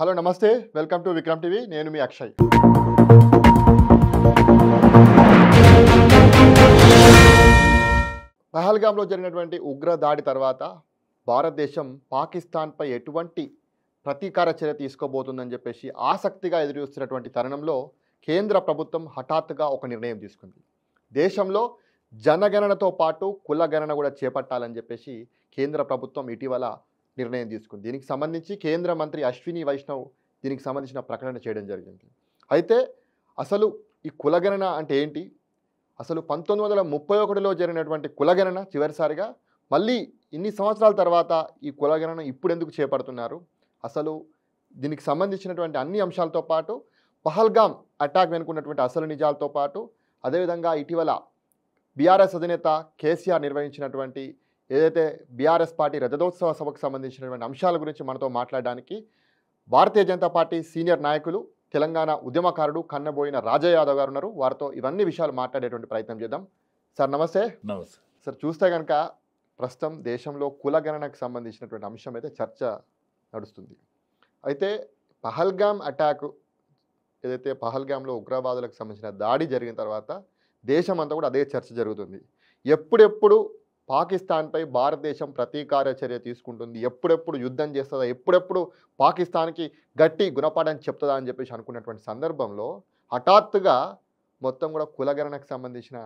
Hello నమస్తే welcome to Vikram TV నేను మీ అక్షయ్. పహల్గామ్లో జరిగినటువంటి ఉగ్ర దాడి తర్వాత భారతదేశం పాకిస్తాన్పై ఎటువంటి ప్రతీకార చర్య తీసుకోబోతుందని చెప్పేసి ఆసక్తిగా ఎదురుచూస్తున్నటువంటి తరుణంలో కేంద్ర ప్రభుత్వం హఠాత్తుగా ఒక నిర్ణయం తీసుకుంది. దేశంలో జనగణనతో పాటు కులగణన కూడా చేపట్టాలని చెప్పేసి కేంద్ర ప్రభుత్వం ఇటీవల నిర్ణయం తీసుకుంది. దీనికి సంబంధించి కేంద్ర మంత్రి అశ్విని వైష్ణవ్ దీనికి సంబంధించిన ప్రకటన చేయడం జరిగింది. అయితే అసలు ఈ కులగణన అంటే ఏంటి, అసలు 1931లో జరిగినటువంటి కులగణన చివరిసారిగా మళ్ళీ ఇన్ని సంవత్సరాల తర్వాత ఈ కులగణన ఇప్పుడు ఎందుకు చేపడుతున్నారు, అసలు దీనికి సంబంధించినటువంటి అన్ని అంశాలతో పాటు పహల్గామ్ అటాక్ వెనుకున్నటువంటి అసలు నిజాలతో పాటు అదేవిధంగా ఇటీవల బీఆర్ఎస్ అధినేత కేసీఆర్ నిర్వహించినటువంటి ఏదైతే బీఆర్ఎస్ పార్టీ రజతోత్సవ సభకు సంబంధించినటువంటి అంశాల గురించి మనతో మాట్లాడడానికి భారతీయ జనతా పార్టీ సీనియర్ నాయకులు తెలంగాణ ఉద్యమకారుడు కన్నబోయిన రాజయ్య యాదవ్ గారు ఉన్నారు. వారితో ఇవన్నీ విషయాలు మాట్లాడేటువంటి ప్రయత్నం చేద్దాం. సార్ నమస్తే. నమస్తే సార్, చూస్తే కనుక ప్రస్తుతం దేశంలో కులగణనకు సంబంధించినటువంటి అంశం అయితే చర్చ నడుస్తుంది. అయితే పహల్గామ్ అటాక్ ఏదైతే పహల్గామ్లో ఉగ్రవాదులకు సంబంధించిన దాడి జరిగిన తర్వాత దేశం అంతా కూడా అదే చర్చ జరుగుతుంది. ఎప్పుడెప్పుడు పాకిస్తాన్పై భారతదేశం ప్రతీకార చర్య తీసుకుంటుంది, ఎప్పుడెప్పుడు యుద్ధం చేస్తుందా, ఎప్పుడెప్పుడు పాకిస్తాన్కి గట్టి గుణపాఠం చెప్తుందా అని చెప్పేసి అనుకున్నటువంటి సందర్భంలో హఠాత్తుగా మొత్తం కూడా కులగణనకు సంబంధించిన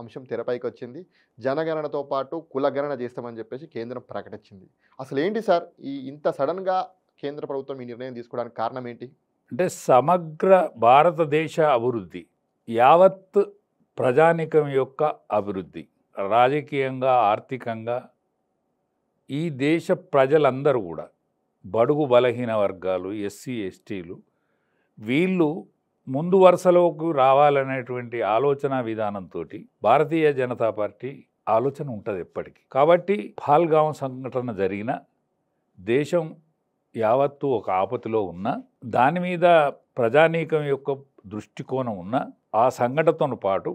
అంశం తెరపైకి వచ్చింది. జనగణనతో పాటు కులగణన చేస్తామని చెప్పేసి కేంద్రం ప్రకటించింది. అసలు ఏంటి సార్ ఇంత సడన్గా కేంద్ర ప్రభుత్వం ఈ నిర్ణయం తీసుకోవడానికి కారణం ఏంటి? అంటే సమగ్ర భారతదేశ అభివృద్ధి, యావత్ ప్రజానికం యొక్క అభివృద్ధి, రాజకీయంగా ఆర్థికంగా ఈ దేశ ప్రజలందరూ కూడా బడుగు బలహీన వర్గాలు, ఎస్సీ ఎస్టీలు వీళ్ళు ముందు వరుసలోకి రావాలనేటువంటి ఆలోచన విధానంతో భారతీయ జనతా పార్టీ ఆలోచన ఉంటుంది ఎప్పటికీ. కాబట్టి పహల్గామ్ సంఘటన జరిగిన దేశం యావత్తు ఒక ఆపత్తిలో ఉన్న దాని మీద ప్రజానీకం యొక్క దృష్టికోణం ఉన్న ఆ సంఘటనతో పాటు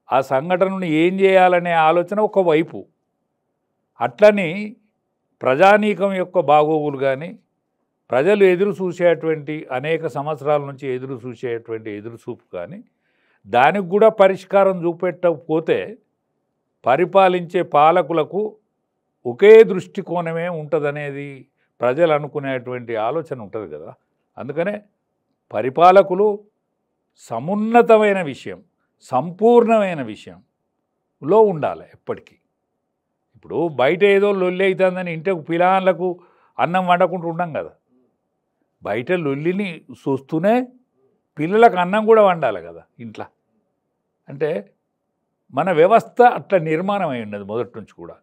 ఆ సంఘటనను ఏం చేయాలనే ఆలోచన ఒకవైపు, అట్లని ప్రజానీకం యొక్క బాగోగులు కానీ ప్రజలు ఎదురు చూసేటువంటి అనేక సంవత్సరాల నుంచి ఎదురు చూసేటువంటి ఎదురుచూపు కానీ దానికి కూడా పరిష్కారం చూపెట్టకపోతే పరిపాలించే పాలకులకు ఒకే దృష్టికోణమే ఉంటుందనేది ప్రజలు అనుకునేటువంటి ఆలోచన ఉంటుంది కదా. అందుకనే పరిపాలకులు సమున్నతమైన విషయం, సంపూర్ణమైన విషయంలో ఉండాలి ఎప్పటికీ. ఇప్పుడు బయట ఏదో లొల్లి అవుతుందని ఇంటికి పిల్లలకు అన్నం వండకుండా ఉండం కదా, బయట లొల్లిని చూస్తూనే పిల్లలకు అన్నం కూడా వండాలి కదా ఇంట్లో. అంటే మన వ్యవస్థ అట్లా నిర్మాణం అయి ఉన్నది మొదటి నుంచి కూడా.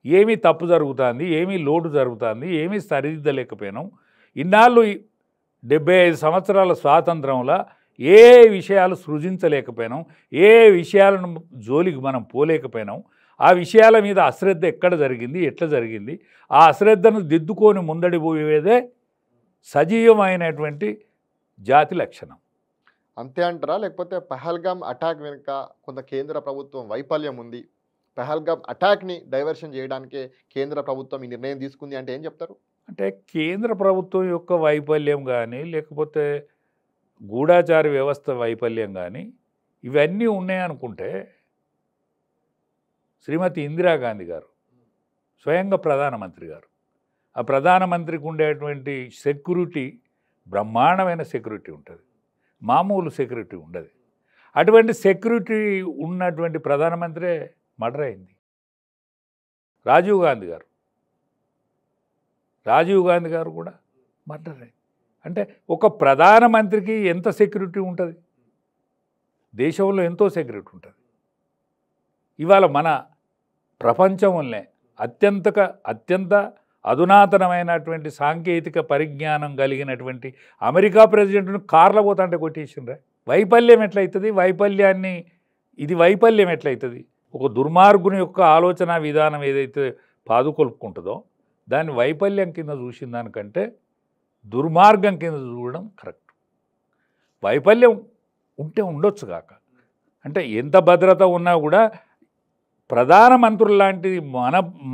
ఏమీ తప్పు జరుగుతుంది, ఏమీ లోటు జరుగుతుంది, ఏమీ సరిదిద్దలేకపోయినాం. ఇన్నాళ్ళు 75 సంవత్సరాల స్వాతంత్రంలో ఏ విషయాలు సృజించలేకపోయినాం, ఏ విషయాలను జోలికి మనం పోలేకపోయినాం, ఆ విషయాల మీద అశ్రద్ధ ఎక్కడ జరిగింది, ఎట్లా జరిగింది, ఆ అశ్రద్ధను దిద్దుకొని ముందడిపోయేదే సజీవమైనటువంటి జాతి లక్షణం. అంతే అంటారా, లేకపోతే పహల్గామ్ అటాక్ వెనుక కొంత కేంద్ర ప్రభుత్వం వైఫల్యం ఉంది, పహల్గామ్ అటాక్ని డైవర్షన్ చేయడానికే కేంద్ర ప్రభుత్వం ఈ నిర్ణయం తీసుకుంది అంటే ఏం చెప్తారు? అంటే కేంద్ర ప్రభుత్వం యొక్క వైఫల్యం కానీ లేకపోతే గూఢాచార వ్యవస్థ వైఫల్యం కానీ ఇవన్నీ ఉన్నాయనుకుంటే శ్రీమతి ఇందిరాగాంధీ గారు స్వయంగా ప్రధానమంత్రి గారు, ఆ ప్రధానమంత్రికి ఉండేటువంటి సెక్యూరిటీ బ్రహ్మాండమైన సెక్యూరిటీ ఉంటుంది, మామూలు సెక్యూరిటీ ఉండదు. అటువంటి సెక్యూరిటీ ఉన్నటువంటి ప్రధానమంత్రే మర్డర్ అయింది. రాజీవ్ గాంధీ గారు కూడా మర్డర్ అయింది. అంటే ఒక ప్రధానమంత్రికి ఎంత సెక్యూరిటీ ఉంటుంది, దేశంలో ఎంతో సెక్యూరిటీ ఉంటుంది. ఇవాళ మన ప్రపంచంలోనే అత్యంత అధునాతనమైనటువంటి సాంకేతిక పరిజ్ఞానం కలిగినటువంటి అమెరికా ప్రెసిడెంట్ను కార్లో పోతాంటే కొట్టేసిండ్రా. వైఫల్యం ఎట్లయితుంది, వైఫల్యం ఎట్లయితుంది? ఒక దుర్మార్గుని యొక్క ఆలోచన విధానం ఏదైతే పాదుకొల్పుకుంటుందో దాన్ని వైఫల్యం కింద చూసిన దానికంటే దుర్మార్గం కింద చూడడం కరెక్ట్. వైఫల్యం ఉంటే ఉండొచ్చు కాక, అంటే ఎంత భద్రత ఉన్నా కూడా ప్రధానమంత్రులు లాంటిది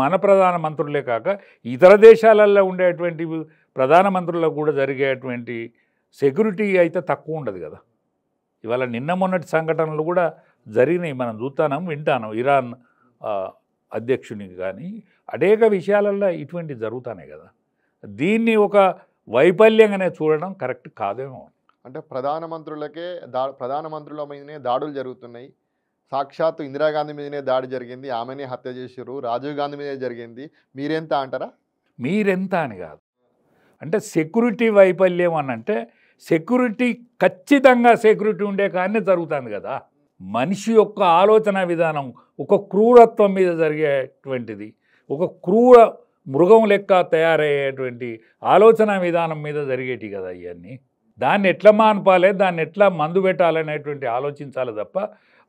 మన ప్రధానమంత్రులే కాక ఇతర దేశాలలో ఉండేటువంటి ప్రధానమంత్రులకు కూడా జరిగేటువంటి సెక్యూరిటీ అయితే తక్కువ ఉండదు కదా. ఇవాళ నిన్న మొన్నటి సంఘటనలు కూడా జరిగినాయి, మనం చూస్తున్నాం వింటాను. ఇరాన్ అధ్యక్షునికి కానీ అనేక విషయాలలో ఇటువంటివి జరుగుతున్నాయి కదా. దీన్ని ఒక వైఫల్యంగానే చూడడం కరెక్ట్ కాదేమో. అంటే ప్రధానమంత్రుల మీదనే దాడులు జరుగుతున్నాయి. సాక్షాత్తు ఇందిరాగాంధీ మీదనే దాడి జరిగింది, ఆమెనే హత్య చేసారు. రాజీవ్ గాంధీ మీదే జరిగింది. మీరెంత అంటారా? మీరెంత అని కాదు, అంటే సెక్యూరిటీ వైఫల్యం అని అంటే సెక్యూరిటీ ఖచ్చితంగా సెక్యూరిటీ ఉండే కానీ జరుగుతుంది కదా. మనిషి యొక్క ఆలోచన విధానం ఒక క్రూరత్వం మీద జరిగేటువంటిది, ఒక క్రూర మృగం లెక్క తయారయ్యేటువంటి ఆలోచన విధానం మీద జరిగేటి కదా ఇవన్నీ. దాన్ని ఎట్లా మాన్పాలి, దాన్ని ఎట్లా మందు పెట్టాలనేటువంటి ఆలోచించాలి తప్ప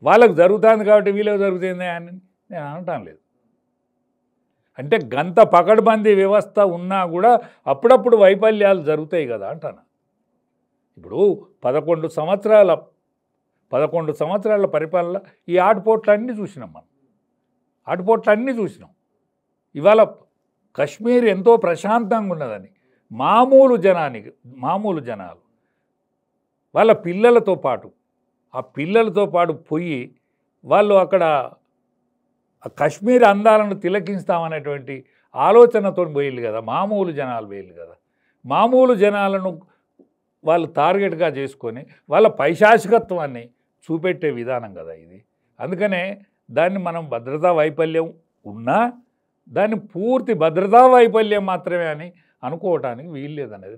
వాళ్ళకు జరుగుతుంది కాబట్టి వీళ్ళకి జరుగుతుంది అని నేను అనటం లేదు. అంటే గంత పకడ్బందీ వ్యవస్థ ఉన్నా కూడా అప్పుడప్పుడు వైఫల్యాలు జరుగుతాయి కదా అంటాను. ఇప్పుడు 11 సంవత్సరాల పరిపాలన ఈ ఆటుపోట్లన్నీ చూసినాం మనం, ఆటుపోట్లన్నీ చూసినాం. ఇవాళ కశ్మీర్ ఎంతో ప్రశాంతంగా ఉన్నదని మామూలు జనాలు వాళ్ళ పిల్లలతో పాటు పోయి వాళ్ళు అక్కడ కశ్మీర్ అందాలను తిలకిస్తామనేటువంటి ఆలోచనతో పోయిల్లు కదా. మామూలు జనాలు పోయిల్లు కదా. మామూలు జనాలను వాళ్ళు టార్గెట్గా చేసుకొని వాళ్ళ పైశాచికత్వాన్ని చూపెట్టే విధానం కదా ఇది. అందుకనే దాన్ని మనం భద్రతా వైఫల్యం ఉన్నా దాన్ని పూర్తి భద్రతా వైఫల్యం మాత్రమే అని అనుకోవటానికి వీల్లేదనేది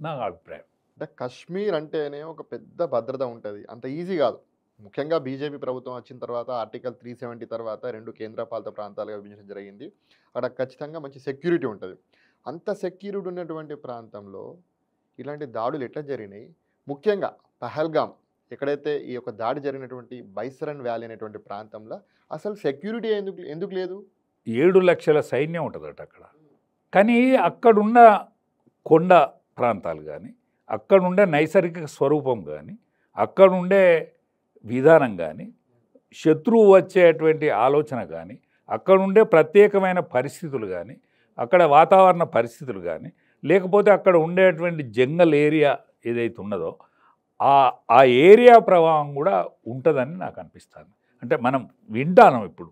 నా అభిప్రాయం. అంటే కశ్మీర్ అంటేనే ఒక పెద్ద భద్రత ఉంటుంది, అంత ఈజీ కాదు. ముఖ్యంగా బీజేపీ ప్రభుత్వం వచ్చిన తర్వాత ఆర్టికల్ 370 తర్వాత 2 కేంద్రపాలిత ప్రాంతాలుగా విభజించడం జరిగింది. అక్కడ ఖచ్చితంగా మంచి సెక్యూరిటీ ఉంటుంది. అంత సెక్యూరిటీ ఉన్నటువంటి ప్రాంతంలో ఇలాంటి దాడులు ఎట్లా జరిగినాయి? ముఖ్యంగా పహల్గామ్ ఎక్కడైతే ఈ యొక్క దాడి జరిగినటువంటి బైసరన్ వ్యాలీ అనేటువంటి ప్రాంతంలో అసలు సెక్యూరిటీ ఎందుకు లేదు? 7 లక్షల సైన్యం ఉంటుందట అక్కడ. కానీ అక్కడున్న కొండ ప్రాంతాలు కానీ, అక్కడుండే నైసర్గిక స్వరూపం కానీ, అక్కడుండే విధానం కానీ, శత్రువు వచ్చేటువంటి ఆలోచన కానీ, అక్కడుండే ప్రత్యేకమైన పరిస్థితులు కానీ, అక్కడ వాతావరణ పరిస్థితులు కానీ, లేకపోతే అక్కడ ఉండేటువంటి జంగల్ ఏరియా ఏదైతే ఉన్నదో ఆ ఏరియా ప్రభావం కూడా ఉంటుందని నాకు అనిపిస్తుంది. అంటే మనం వింటాను ఇప్పుడు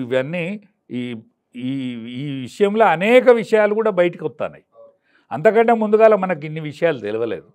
ఇవన్నీ ఈ విషయంలో అనేక విషయాలు కూడా బయటకు వస్తున్నాయి. అంతకంటే ముందుగాల మనకి ఇన్ని విషయాలు తెలియలేదు.